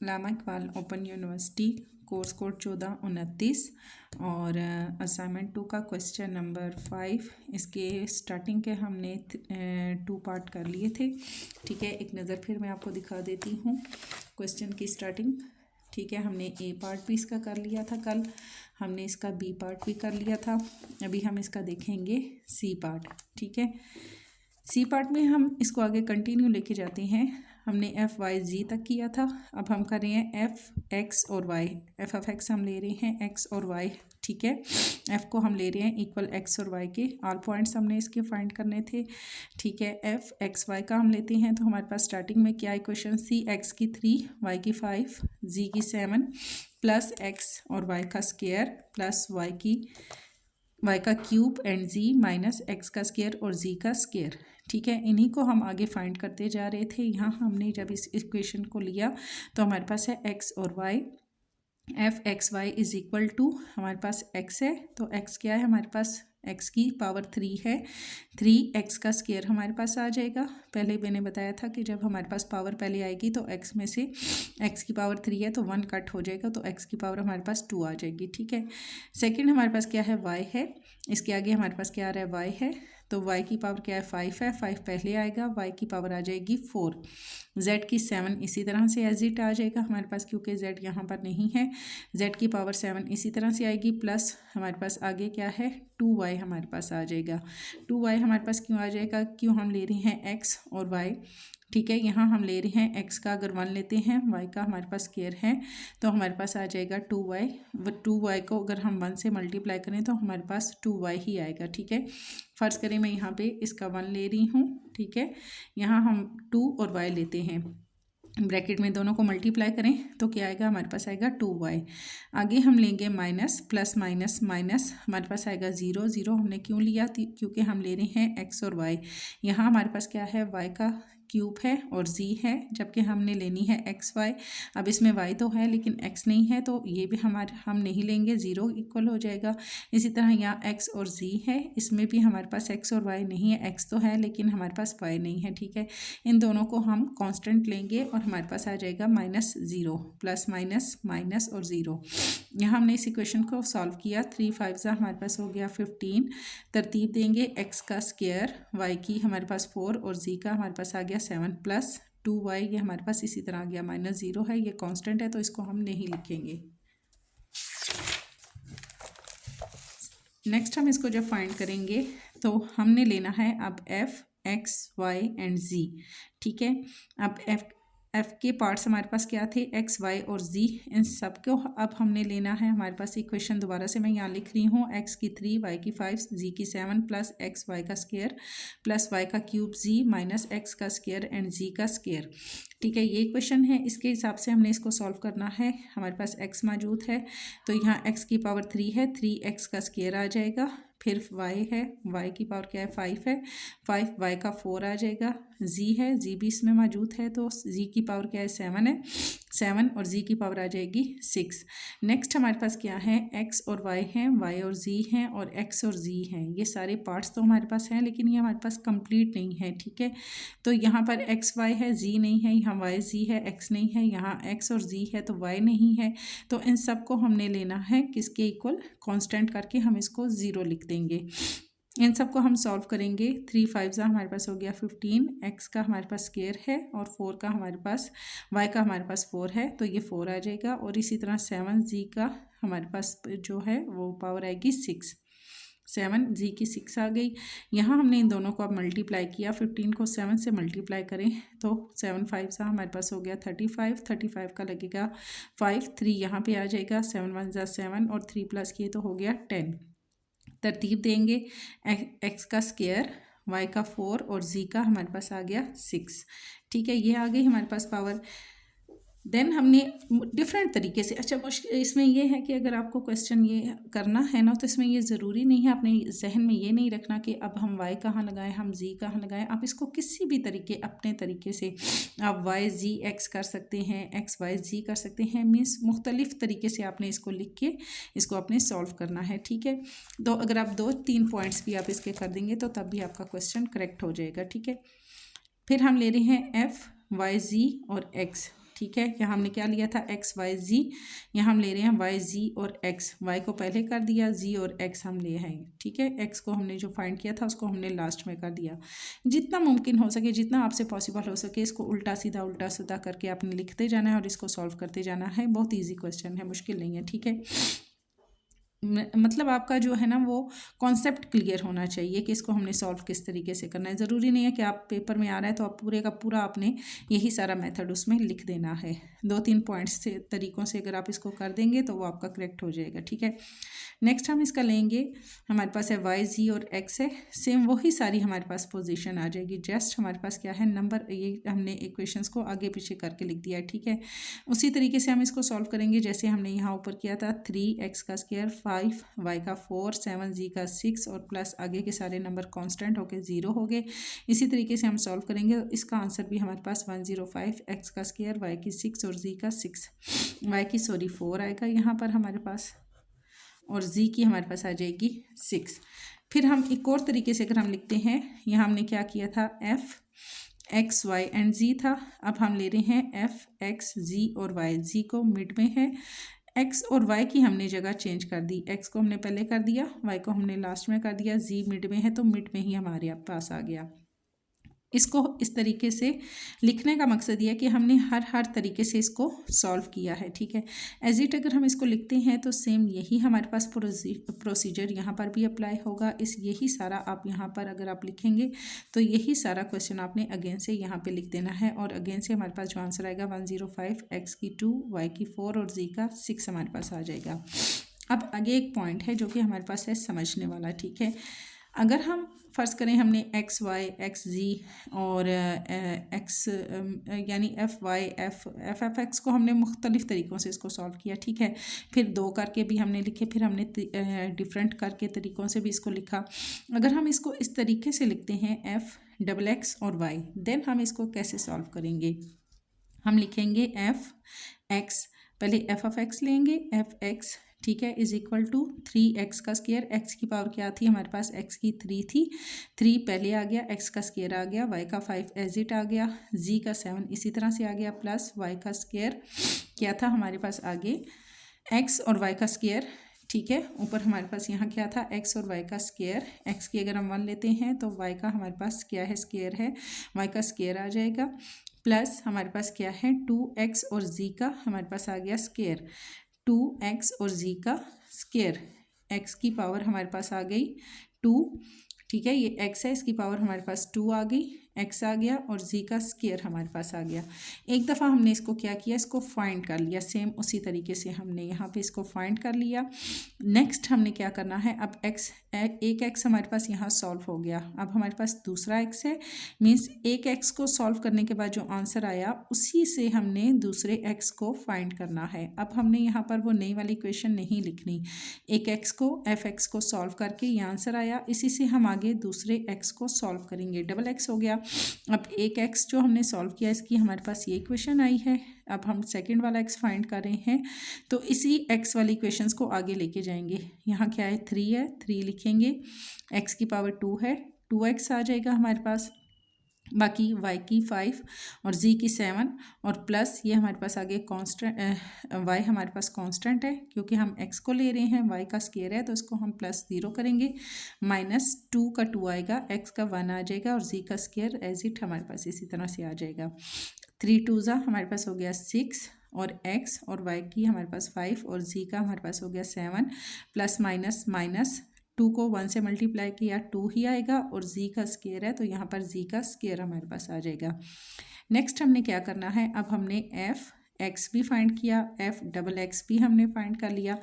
Lama Iqbal open university, course code 1429 और assignment 2 का question number 5। इसके स्टार्टिंग के हमने 2 पार्ट कर लिए थे। ठीक है, एक नज़र फिर मैं आपको दिखा देती हूँ क्वेश्चन की स्टार्टिंग। ठीक है, हमने ए पार्ट भी इसका कर लिया था कल, हमने इसका बी पार्ट भी कर लिया था। अभी हम इसका देखेंगे सी पार्ट। ठीक है, सी पार्ट में हम इसको आगे कंटिन्यू लेके जाते हैं। हमने एफ वाई जी तक किया था, अब हम कर रहे हैं एफ एक्स और वाई। एफ ऑफ एक्स हम ले रहे हैं एक्स और वाई। ठीक है, एफ को हम ले रहे हैं इक्वल एक्स और वाई के। ऑल पॉइंट्स हमने इसके फाइंड करने थे। ठीक है, एफ एक्स वाई का हम लेते हैं तो हमारे पास स्टार्टिंग में क्या इक्वेशन थी, एक्स की 3 वाई की 5 जी की 7 प्लस एक्स और वाई का स्क्वायर प्लस वाई का cube and z minus x का स्क्वायर और जी का स्क्वायर। ठीक है, इन्हीं को हम आगे फाइंड करते जा रहे थे। यहाँ हमने जब इस इक्वेशन को लिया तो हमारे पास है एक्स और y, f x y is equal to, हमारे पास एक्स है तो एक्स क्या है हमारे पास, एक्स की पावर 3 है, 3 एक्स का स्क्वायर हमारे पास आ जाएगा। पहले मैंने बताया था कि जब हमारे पास पावर पहले आएगी तो एक्स में से एक्स की पावर 3 है तो 1 कट हो जाएगा तो एक्स की पावर हमारे पास 2 आ जाएगी। ठीक है, सेकंड हमारे पास क्या है, वाई है, इसके आगे हमारे पास क्या आ रहा है, वाई है, तो y की पावर क्या है 5 है, 5 पहले आएगा, y की पावर आ जाएगी 4, z की 7 इसी तरह से एज इट आ जाएगा हमारे पास क्योंकि z यहाँ पर नहीं है, z की पावर 7 इसी तरह से आएगी प्लस हमारे पास आगे क्या है 2y हमारे पास आ जाएगा। 2y हमारे पास क्यों आ जाएगा, क्यों हम ले रहे हैं x और y। ठीक है, यहाँ हम ले रहे हैं x का अगर 1 लेते हैं, y का हमारे पास स्क्वायर है तो हमारे पास आ जाएगा 2y। 2y को अगर हम 1 से मल्टीप्लाई करें तो हमारे पास 2y ही आएगा। ठीक है, फ़र्ज़ करें मैं यहाँ पे इसका 1 ले रही हूँ। ठीक है, यहाँ हम 2 और y लेते हैं, ब्रैकेट में दोनों को मल्टीप्लाई करें तो क्या आएगा, हमारे पास आएगा 2y। आगे हम लेंगे माइनस, प्लस माइनस माइनस हमारे पास आएगा 0। 0 हमने क्यों लिया, क्योंकि हम ले रहे हैं x और y। यहाँ हमारे पास क्या है, y का क्यूब है और z है, जबकि हमने लेनी है एक्स वाई। अब इसमें y तो है लेकिन x नहीं है तो ये भी हम नहीं लेंगे, 0 इक्वल हो जाएगा। इसी तरह यहाँ x और z है, इसमें भी हमारे पास x और y नहीं है, x तो है लेकिन हमारे पास y नहीं है। ठीक है, इन दोनों को हम कांस्टेंट लेंगे और हमारे पास आ जाएगा -0, प्लस माइनस माइनस और 0। यहाँ हमने इस इक्वेशन को सॉल्व किया, 3 5 हमारे पास हो गया 15। तरतीब देंगे, x का स्क्वायर, y की हमारे पास 4 और z का हमारे पास आ गया 7 प्लस 2y, ये हमारे पास इसी तरह आ गया -0 है, ये कांस्टेंट है तो इसको हम नहीं लिखेंगे। नेक्स्ट हम इसको जब फाइंड करेंगे तो हमने लेना है अब f x y and z। ठीक है, अब f के पार्ट्स हमारे पास क्या थे, x y और z, इन सब को अब हमने लेना है। हमारे पास इक्वेशन दोबारा से मैं यहाँ लिख रही हूँ, x की 3 y की 5 z की 7 प्लस x y का स्क्वायर प्लस y का क्यूब z माइनस x का स्क्वायर एंड z का स्क्वायर। ठीक है, ये इक्वेशन है, इसके हिसाब से हमने इसको सॉल्व करना है। हमारे पास x मौजूद है तो यहाँ x की पावर 3 है, 3x का स्क्वायर आ जाएगा, फिर y है, y की पावर क्या है 5 है, 5 y का 4 आ जाएगा, z है, z भी इसमें मौजूद है तो z की पावर क्या है 7 है, 7 और z की पावर आ जाएगी 6। नेक्स्ट हमारे पास क्या है, x और y हैं, y और z हैं और x और z हैं। ये सारे पार्ट्स तो हमारे पास हैं लेकिन ये हमारे पास कंप्लीट नहीं है। ठीक है, तो यहाँ पर x y है, z नहीं है, यहाँ y z है, x नहीं है, यहाँ x और z है तो y नहीं है। तो इन सब को हमने लेना है किसके इक्वल, कांस्टेंट करके हम इसको 0 लिख देंगे। इन सब को हम सॉल्व करेंगे, 3 5 हमारे पास हो गया 15, x का हमारे पास स्क्वायर है और 4 का हमारे पास, y का हमारे पास 4 है तो ये 4 आ जाएगा और इसी तरह 7 z का हमारे पास जो है वो पावर आएगी 6, 7 जी की 6 आ गई। यहाँ हमने इन दोनों को अब मल्टीप्लाई किया, 15 को 7 से मल्टीप्लाई करें तो 7 5 हमारे पास हो गया 35, 35 का लगेगा 5, 3 यहाँ पे आ जाएगा, 7 1 7 और 3 प्लस किए तो हो गया 10। तरतीब देंगे, x का स्क्वायर, y का 4 और z का हमारे पास आ गया 6। ठीक है, ये आ गई हमारे पास पावर। देन हमने डिफरेंट तरीके से, अच्छा मुश्किल इसमें ये है कि अगर आपको क्वेश्चन ये करना है ना तो इसमें ये ज़रूरी नहीं है, अपने जहन में ये नहीं रखना कि अब हम y कहाँ लगाएं, हम z कहाँ लगाएं। आप इसको किसी भी तरीके, अपने तरीके से आप y z x कर सकते हैं, x y z कर सकते हैं, मीन्स मुख्तलिफ तरीके से आपने इसको लिख के इसको आपने सॉल्व करना है। ठीक है, तो अगर आप 2-3 पॉइंट्स भी आप इसके कर देंगे तो तब भी आपका क्वेश्चन करेक्ट हो जाएगा। ठीक है, फिर हम ले रहे हैं f y z और x। ठीक है। यहाँ हमने क्या लिया था एक्स वाई जी, यहाँ हम ले रहे हैं वाई जी और एक्स। वाई को पहले कर दिया, जी और एक्स हम ले हैं, ठीक है। एक्स को हमने जो फाइंड किया था उसको हमने लास्ट में कर दिया। जितना मुमकिन हो सके, जितना आपसे पॉसिबल हो सके, इसको उल्टा सीधा करके आपने लिखते जाना है और इसको सॉल्व करते जाना है। बहुत ईजी क्वेश्चन है, मुश्किल नहीं है, ठीक है। मतलब आपका जो है ना वो कॉन्सेप्ट क्लियर होना चाहिए कि इसको हमने सॉल्व किस तरीके से करना है। ज़रूरी नहीं है कि आप पेपर में आ रहा है तो आप पूरे का पूरा आपने यही सारा मेथड उसमें लिख देना है। 2-3 पॉइंट्स से तरीक़ों से अगर आप इसको कर देंगे तो वो आपका करेक्ट हो जाएगा, ठीक है। नेक्स्ट हम इसका लेंगे, हमारे पास है वाई जी और एक्स है, सेम वही सारी हमारे पास पोजीशन आ जाएगी। जस्ट हमारे पास क्या है नंबर, ये हमने इक्वेशंस को आगे पीछे करके लिख दिया है, ठीक है। उसी तरीके से हम इसको सॉल्व करेंगे जैसे हमने यहाँ ऊपर किया था। 3x का स्क्वायर 5, y का 4, 7 जी का 6 और प्लस आगे के सारे नंबर कांस्टेंट होके 0 हो गए। इसी तरीके से हम सॉल्व करेंगे। इसका आंसर भी हमारे पास 105, x का स्क्वायर y की 6 और z का 4 आएगा यहाँ पर हमारे पास, और z की हमारे पास आ जाएगी 6। फिर हम एक और तरीके से अगर हम लिखते हैं, यहाँ हमने क्या किया था, f x y and z था। अब हम ले रहे हैं f x z और y, z को मिड में है, x और y की हमने जगह चेंज कर दी। x को हमने पहले कर दिया, y को हमने लास्ट में कर दिया, z मिड में है तो मिड में ही हमारे पास आ गया। इसको इस तरीके से लिखने का मकसद ये है कि हमने हर तरीके से इसको सॉल्व किया है, ठीक है। एज इट अगर हम इसको लिखते हैं तो सेम यही हमारे पास प्रोसीजर यहाँ पर भी अप्लाई होगा। यही सारा आप यहाँ पर अगर आप लिखेंगे तो यही सारा क्वेश्चन आपने अगेन से यहाँ पे लिख देना है, और अगेन से हमारे पास जो आंसर आएगा 105, x की 2, y की 4 और z का 6 हमारे पास आ जाएगा। अब आगे एक पॉइंट है जो कि हमारे पास है समझने वाला, ठीक है। अगर हम फ़र्ज़ करें हमने एक्स वाई एक्स जी और एक्स यानी एफ़ वाई एफ एक्स को हमने मुख्तलिफ़ तरीक़ों से इसको सॉल्व किया, ठीक है। फिर 2 करके भी हमने लिखे, फिर हमने डिफरेंट करके तरीक़ों से भी इसको लिखा। अगर हम इसको इस तरीके से लिखते हैं एफ़ डबल एक्स और वाई, देन हम इसको कैसे सॉल्व करेंगे। हम लिखेंगे एफ़ एक्स, पहले एफ ऑफ एक्स लेंगे, एफ एक्स, ठीक है, इज इक्वल टू 3x का स्क्वायर। x की पावर क्या थी हमारे पास, x की 3 थी, 3 पहले आ गया, x का स्क्वायर आ गया, y का 5 एज इट आ गया, z का 7 इसी तरह से आ गया, प्लस y का स्क्वायर क्या था हमारे पास आगे, x और y का स्क्वायर, ठीक है। ऊपर हमारे पास यहाँ क्या था, x और y का स्क्वायर। x की अगर हम 1 लेते हैं तो y का हमारे पास क्या है, स्क्वायर है, y का स्क्वायर आ जाएगा, प्लस हमारे पास क्या है 2x और z का हमारे पास आ गया स्क्वायर, 2x और z का स्क्वायर। x की पावर हमारे पास आ गई 2, ठीक है, ये x है, इसकी पावर हमारे पास 2 आ गई, x आ गया और z का स्क्वायर हमारे पास आ गया। एक दफ़ा हमने इसको क्या किया, इसको फाइंड कर लिया, सेम उसी तरीके से हमने यहाँ पे इसको फाइंड कर लिया। नेक्स्ट हमने क्या करना है, अब एक x हमारे पास यहाँ सॉल्व हो गया, अब हमारे पास दूसरा x है, मीन्स एक x को सॉल्व करने के बाद जो आंसर आया उसी से हमने दूसरे x को फाइंड करना है। अब हमने यहाँ पर वो नई वाली इक्वेशन नहीं लिखनी, एक x को f(x) को सॉल्व करके ये आंसर आया, इसी से हम आगे दूसरे x को सॉल्व करेंगे। डबल x हो गया। अब एक x जो हमने सॉल्व किया इसकी हमारे पास ये इक्वेशन आई है, अब हम सेकंड वाला x फाइंड कर रहे हैं तो इसी x वाली इक्वेशंस को आगे लेके जाएंगे। यहाँ क्या है, 3 है, 3 लिखेंगे, x की पावर 2 है, 2x आ जाएगा हमारे पास, बाकी y की 5 और z की 7 और प्लस ये हमारे पास आगे कांस्टेंट, y हमारे पास कांस्टेंट है क्योंकि हम x को ले रहे हैं, y का स्क्वायर है तो इसको हम प्लस 0 करेंगे, माइनस 2 का 2 आएगा, x का 1 आ जाएगा और z का स्क्वायर एज इट हमारे पास इसी तरह से आ जाएगा। 3 2 हमारे पास हो गया 6 और x और y की हमारे पास 5 और z का हमारे पास हो गया 7, प्लस माइनस माइनस 2 को 1 से मल्टीप्लाई किया 2 ही आएगा और z का स्क्वायर है तो यहाँ पर z का स्क्वायर हमारे पास आ जाएगा। नेक्स्ट हमने क्या करना है, अब हमने एफ एक्स भी फाइंड किया, एफ डबल एक्स भी हमने फाइंड कर लिया,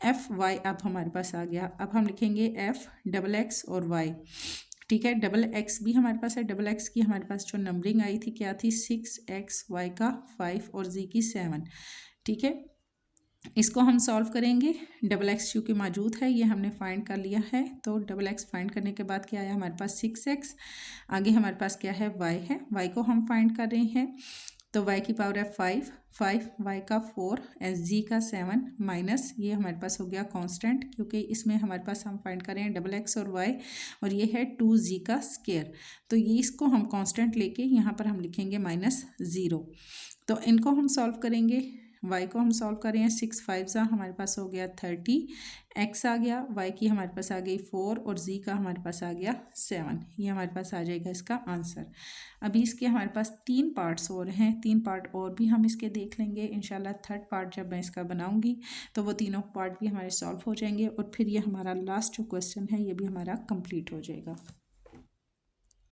एफ वाई अब हमारे पास आ गया। अब हम लिखेंगे एफ डबल एक्स और वाई, ठीक है। डबल एक्स भी हमारे पास है, डबल एक्स की हमारे पास जो नंबरिंग आई थी क्या थी, 6x, y का 5 और z की 7, ठीक है। इसको हम सॉल्व करेंगे, डबल एक्स क्योंकि मौजूद है ये हमने फाइंड कर लिया है, तो डबल एक्स फाइंड करने के बाद क्या आया हमारे पास 6x, आगे हमारे पास क्या है y है, y को हम फाइंड कर रहे हैं, तो y की पावर है 5 y का 4 एस जी का 7 माइनस ये हमारे पास हो गया कांस्टेंट, क्योंकि इसमें हमारे पास हम फाइंड कर रहे हैं डबल एक्स और y, और ये है 2g का स्क्वायर। तो ये इसको हम कांस्टेंट लेके यहाँ पर हम लिखेंगे -0। तो इनको हम सॉल्व करेंगे। y को हम सॉल्व कर रहे हैं, 6 5 सा हमारे पास हो गया 30, x आ गया, y की हमारे पास आ गई 4 और z का हमारे पास आ गया 7। ये हमारे पास आ जाएगा इसका आंसर। अभी इसके हमारे पास 3 पार्ट्स और हैं, 3 पार्ट और भी हम इसके देख लेंगे इंशाल्लाह। थर्ड पार्ट जब मैं इसका बनाऊंगी तो वो तीनों पार्ट भी हमारे सॉल्व हो जाएंगे और फिर ये हमारा लास्ट जो क्वेश्चन है ये भी हमारा कंप्लीट हो जाएगा।